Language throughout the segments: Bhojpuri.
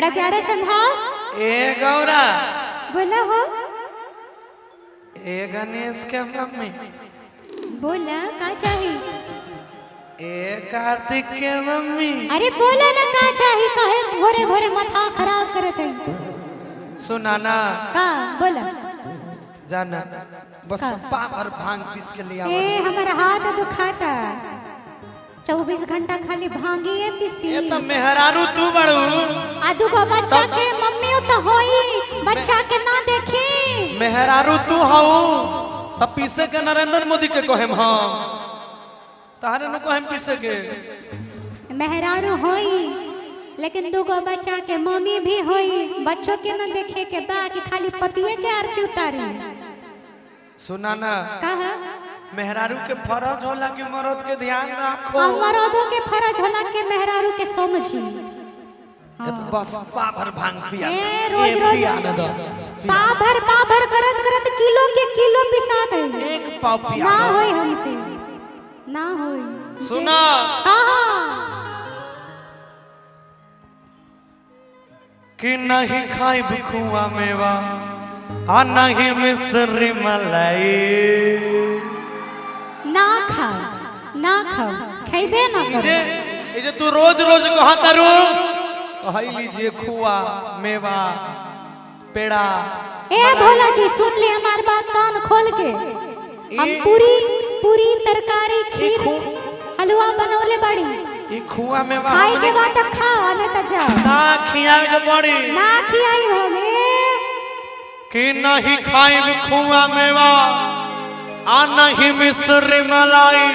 बड़ा प्यारा संधा। ए गौरा बोला हो। ए गणेश के मम्मी बोला का चाहिए। ए कार्तिक के मम्मी अरे बोला ना का चाहिए। कहे भोरे भोरे माथा खराब करत है। सुना ना का बोला जाना बस पावर भांग पीस के लिया। ए हमारा हाथ दुखाता 24 घंटा खाली भांगिए पीसी। ये तो मेहरारू तू बड़ू आदू को बच्चा के मम्मी तो होई बच्चा के ना देखी। मेहरारू तू हाउ तब पीसे के नरेंद्र मोदी के कहेम हम तारे न कहेम पीसे के। मेहरारू होई लेकिन दूगो बच्चा के मम्मी भी होई बच्चों के ना देखे के बा कि खाली पतिये के आरती उतारी। सुना ना कहा मेहरारू के फर्ज होला कि मर्द के ध्यान रखो। मर्दों के फर्ज होला के मेहरारू के समझी। ये तो बस पाभर भांग पिया ए रोज रोज पाभर करत करत किलो के किलो पिसा दे। एक पाव पिया ना होई हमसे ना होई। सुना कहा कि नहीं खाई भुखुआ मेवा आ नहीं मिश्री मलाई। ना खाओ खाइबे ना करो। ये तू रोज रोज कहा तारू कही लीजिए खुआ मेवा पेड़ा। ए भोला जी सुन ले हमार बात कान खोल के। हम पूरी तरकारी खीर हलवा बनौले बड़ी। ई खुआ मेवा खाई के बाद तक खाओ ना त जाओ ना खियावे के बड़ी ना खियाई हमें कि नहीं खाई खुआ मेवा आ नहीं मिश्री मलाई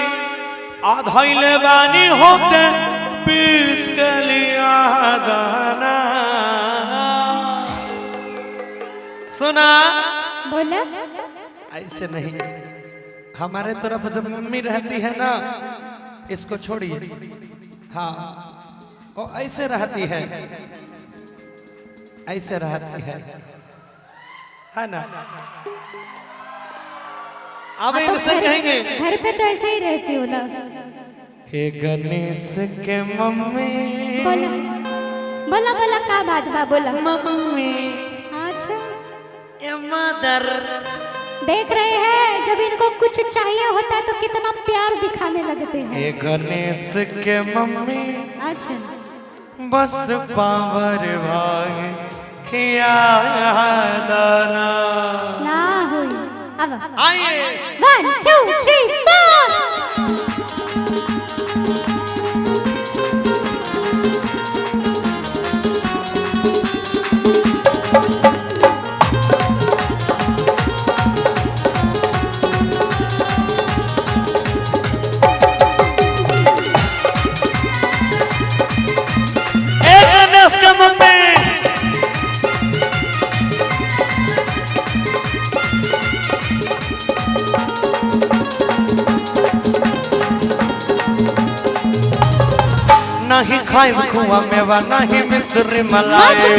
आधैले बानी होते पीस के लिया गाना। सुना बोला ऐसे नहीं हमारे तरफ जब मम्मी रहती है ना इसको छोड़िए। हाँ वो ऐसे रहती है ऐसे रहती है ना। अब इनसे कहेंगे घर पे तो ऐसे ही रहती हो ना। हे गणेश के मम्मी बोला बोला बोला का बात बा बोला मम्मी। अच्छा ए मदर देख रहे हैं जब इनको कुछ चाहिए होता है तो कितना प्यार दिखाने लगते हैं। हे गणेश के मम्मी अच्छा बस पावर भाग खिया दाना। ना हुई अब आइए 1 2 3 4। नहीं खाई खुआ मेवा नहीं मिश्री मलाई।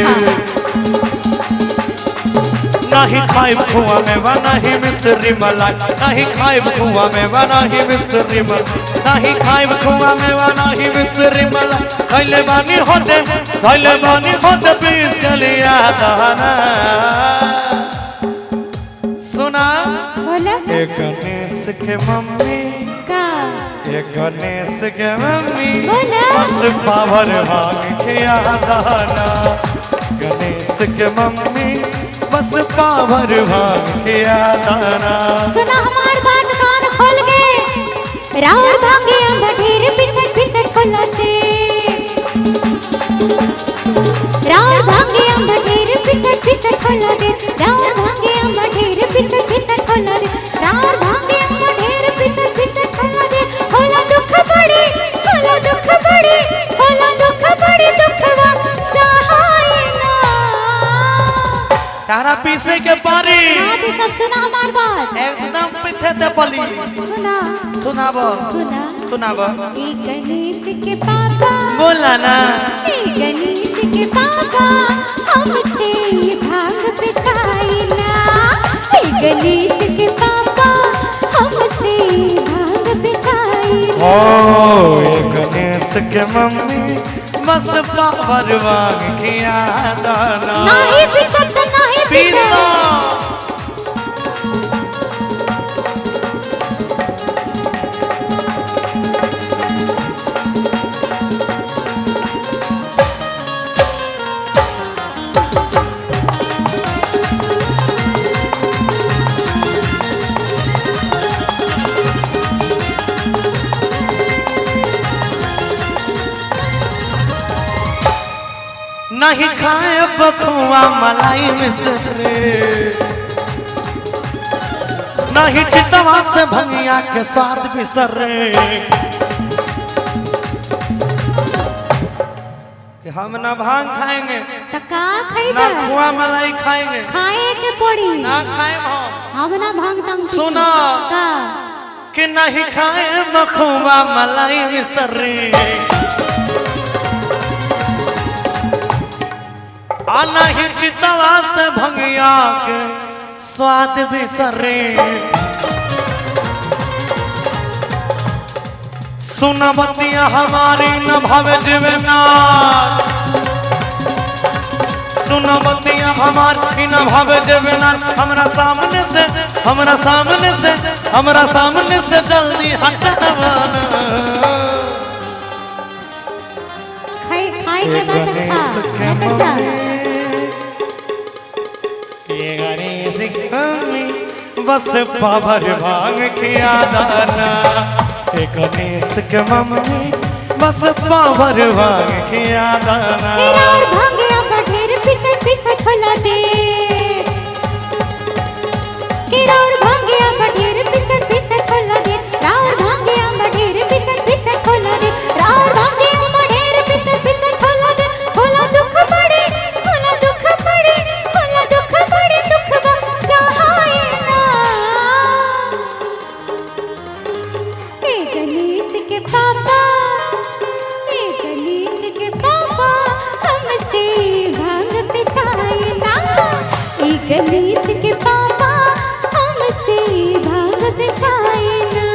नहीं खाई खुआ मेवा नहीं मिश्री मलाई। नहीं खाई खुआ मेवा नहीं मिश्री मलाई। नहीं खाई खुआ मेवा नहीं मिश्री मलाई। धैले बानी होते पीस के लिया दाना। सुना बोला ए गणेश के मम्मी का ए गणेश के मम्मी बोला बस पावर भाग खिया दाना। गणेश के मम्मी बस पावर भाग खिया दाना। सुना हमार बात कान खोल के। राउर भांगे अंब ढेर पिसक खोलते। राउर भांगे अंब ढेर पिसक खोलते। राउर भांगे अंब ढेर पिसक खोलते। राउर भांगे अंब ढेर पिसक खोलते। होला दुख बड़ी दुखवा सहाय ना। तारा पीसे के पारी आप ही सब सुना हमार बात एकदम पिथे ते पली। सुनाब ए गणेश के पापा बोला ना। ए गणेश के पापा हमसे भांग पिसाई ना। ए गणेश के पापा हमसे भांग पिसाई ना। ओ ए गणेश के मम्मी बस पावर वांग खिया दाना नाही पिसत नाही पीसा नहीं खाए बखुआ मलाई मिसरे नहीं चितवा से भंगिया के स्वाद बिसरे कि हम ना भांग खाएंगे टका ना खइबा खुआ मलाई खाएंगे खाए के पड़ी ना खाए हम ना भांग तंग सुना का कि नहीं खाए बखुआ मलाई मिसरे आना ही चितवा से भंगिया के स्वाद बिसरे सुनबतिया हमारी न भावे जीवे नार सुनबतिया हमारी न भावे जीवे नार हमरा सामने से जल्दी हटावा खाए के बाद खा मत जा ये गणेश कमी बस पावर भांग खिया दाना ये गणेश के मम्मी बस पावर भांग खिया दाना रार भांगिया बढेर पिसत खोला दे रार भांगिया बढेर पिसत खोला दे रार भांगिया बढेर पिसत खोला दे रार भांगिया बढेर पिसत खोला दे होला दुख पड़े दुख बा सहाय ना ए गणेश के पापा हमसे भांग पिसाए ना ए गणेश के पापा हमसे भांग पिसाए ना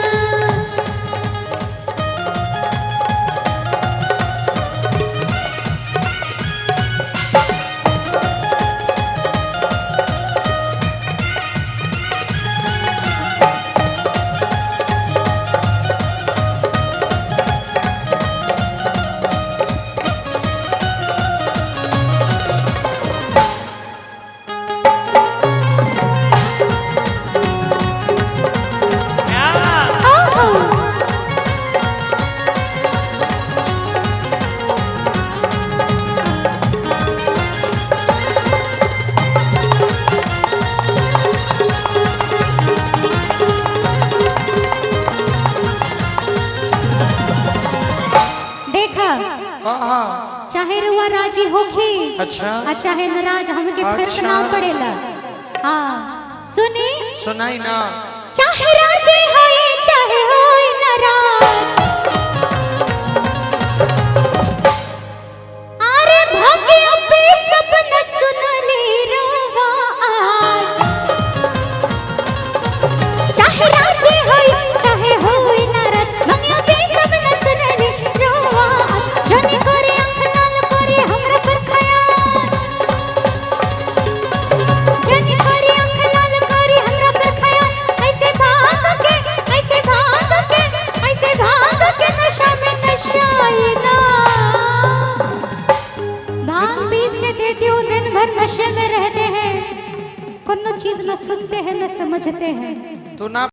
चाहे रुआ राजी होखी अच्छा चाहे नाराज हमके फर्क अच्छा। ना पड़ेला हाँ सुनी सुनाई ना चाहे राजी होए चाहे होए नाराज अरे भाग्य पे सब न सुन ले रोवा आज चाहे राजी होए चाहे होए नाराज भाग्य पे सब न सुन ले रोवा आज जनी करे नशे में रहते हैं कोनो चीज न सुनते हैं न समझते हैं तो ना